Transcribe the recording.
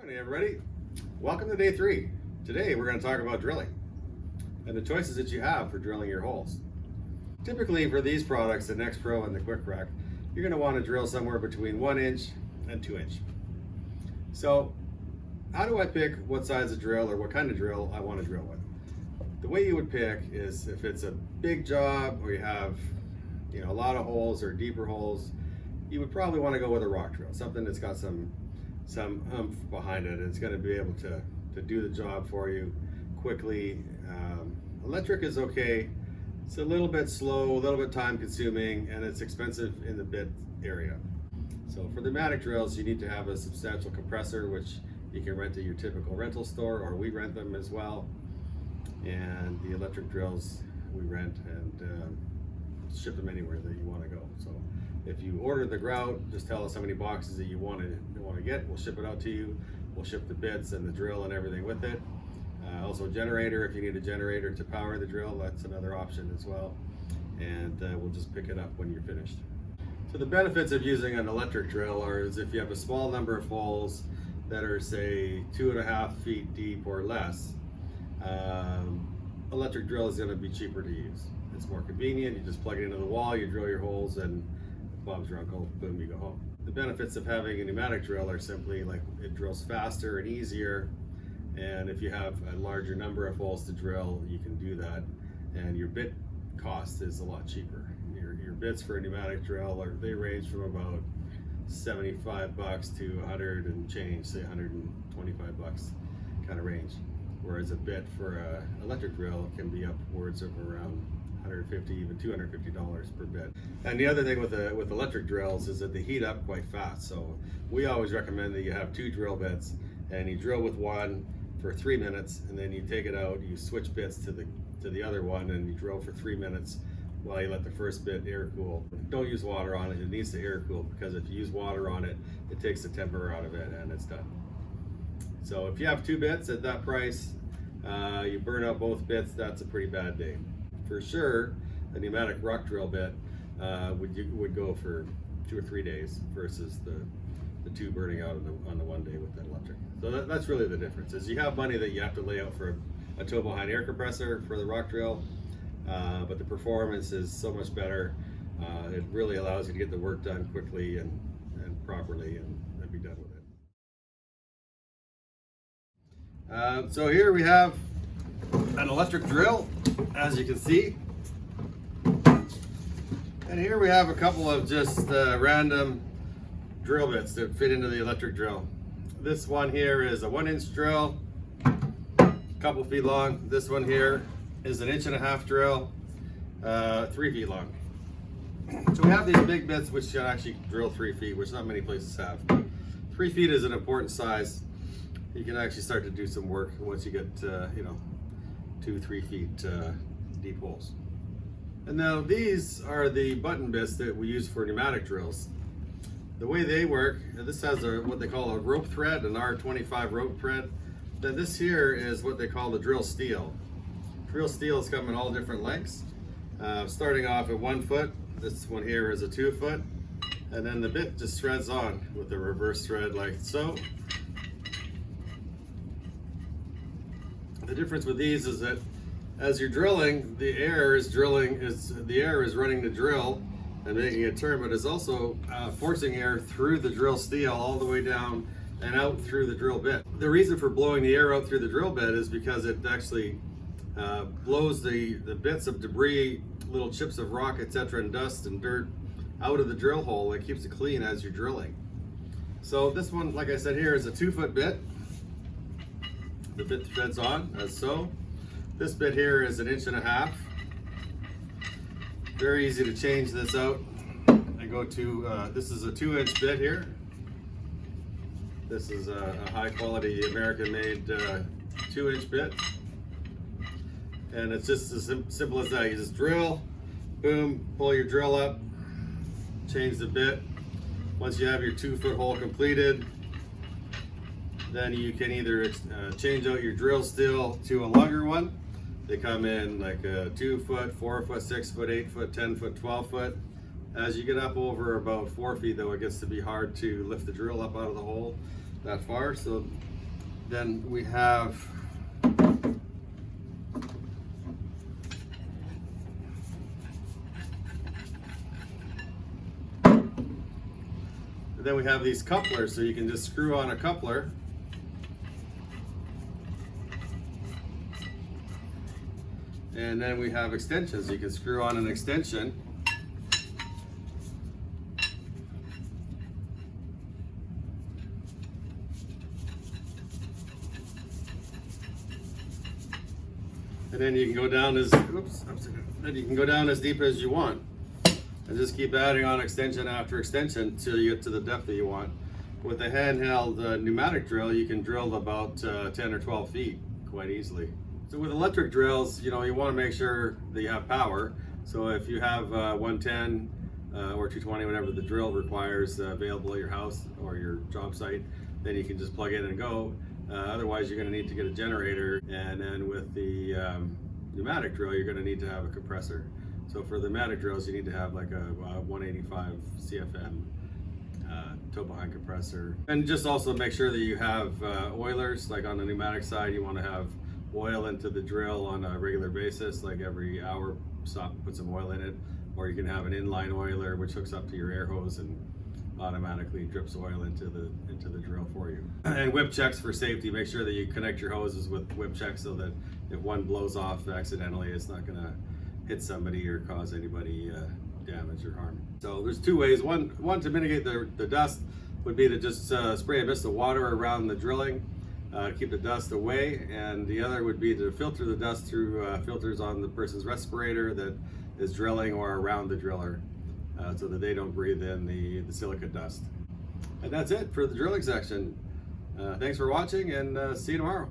Morning everybody, welcome to day 3. Today we're going to talk about drilling and the choices that you have for drilling your holes. Typically for these products, the Next Pro and the Quick Rack, you're going to want to drill somewhere between 1 inch and 2 inch. So how do I pick what size of drill or what kind of drill I want to drill with? The way you would pick is if it's a big job or you have a lot of holes or deeper holes, you would probably want to go with a rock drill, something that's got some oomph behind it. It's going to be able to do the job for you quickly. Electric is okay. It's a little bit slow, a little bit time consuming, and it's expensive in the bit area. So for the pneumatic drills, you need to have a substantial compressor, which you can rent at your typical rental store, or we rent them as well. And the electric drills we rent and ship them anywhere that you want to go. So if you order the grout, just tell us how many boxes that you want to get. We'll ship it out to you. We'll ship the bits and the drill and everything with it. Also generator, if you need a generator to power the drill, that's another option as well. And we'll just pick it up when you're finished. So the benefits of using an electric drill is if you have a small number of holes that are say 2.5 feet deep or less, electric drill is going to be cheaper to use. It's more convenient. You just plug it into the wall, you drill your holes, and Bob's your uncle, boom, you go home. The benefits of having a pneumatic drill are simply like it drills faster and easier, and if you have a larger number of holes to drill, you can do that, and your bit cost is a lot cheaper. Your bits for a pneumatic drill they range from about $75 to 100 and change, say 125 bucks kind of range, whereas a bit for an electric drill can be upwards of around $150, even $250 per bit. And the other thing with electric drills is that they heat up quite fast. So we always recommend that you have 2 drill bits and you drill with one for 3 minutes, and then you take it out, you switch bits to the other one, and you drill for 3 minutes while you let the first bit air cool. Don't use water on it. It needs to air cool, because if you use water on it, it takes the temper out of it and it's done. So if you have 2 bits at that price, you burn out both bits, that's a pretty bad day. For sure, a pneumatic rock drill bit would go for 2 or 3 days versus the 2 burning out on the 1 day with the electric. So that's really the difference. Is you have money that you have to lay out for a tow behind air compressor for the rock drill, but the performance is so much better. It really allows you to get the work done quickly and properly and be done with it. So here we have an electric drill, as you can see, and here we have a couple of just random drill bits that fit into the electric drill. This one here is a 1-inch drill, a couple feet long. This one here is an 1.5 inch drill, 3 feet long. So we have these big bits which can actually drill 3 feet, which not many places have. 3 feet is an important size. You can actually start to do some work once you get 2-3 feet deep holes. And now these are the button bits that we use for pneumatic drills. The way they work, this has what they call a rope thread, an R25 rope thread. Then this here is what they call the drill steel. Drill steels come in all different lengths, starting off at 1 foot. This one here is a 2 foot, and then the bit just threads on with a reverse thread like so. The difference with these is that as you're drilling, the air is running the drill and making it turn, but it's also forcing air through the drill steel all the way down and out through the drill bit. The reason for blowing the air out through the drill bit is because it actually blows the bits of debris, little chips of rock, etc., and dust and dirt out of the drill hole. It keeps it clean as you're drilling. So this one, like I said, here is a 2 foot bit. The bit threads on as so. This bit here is an 1.5 inch. Very easy to change this out. I go to, this is a 2-inch bit here. This is a high quality American made 2-inch bit. And it's just as simple as that. You just drill, boom, pull your drill up, change the bit. Once you have your 2 foot hole completed, then you can either change out your drill steel to a longer one. They come in like a 2 foot, 4 foot, 6 foot, 8 foot, 10 foot, 12 foot. As you get up over about 4 feet though, it gets to be hard to lift the drill up out of the hole that far. So Then we have these couplers, so you can just screw on a coupler. And then we have extensions. You can screw on an extension. And then you can go down as then you can go down as deep as you want, and just keep adding on extension after extension until you get to the depth that you want. With a handheld pneumatic drill, you can drill about 10 or 12 feet quite easily. So with electric drills, you want to make sure that you have power. So if you have 110 or 220, whatever the drill requires, available at your house or your job site, then you can just plug in and go. Otherwise, you're going to need to get a generator, and then with the pneumatic drill, you're going to need to have a compressor. So for the pneumatic drills, you need to have like a 185 CFM toe behind compressor. And just also make sure that you have oilers. Like on the pneumatic side, you want to have oil into the drill on a regular basis, like every hour, stop and put some oil in it. Or you can have an inline oiler which hooks up to your air hose and automatically drips oil into the drill for you. And whip checks for safety. Make sure that you connect your hoses with whip checks so that if one blows off accidentally, it's not going to hit somebody or cause anybody damage or harm. So there's two ways. One to mitigate the dust would be to just spray a mist of water around the drilling, keep the dust away, and the other would be to filter the dust through filters on the person's respirator that is drilling or around the driller, so that they don't breathe in the silica dust. And that's it for the drilling section. Thanks for watching, and see you tomorrow.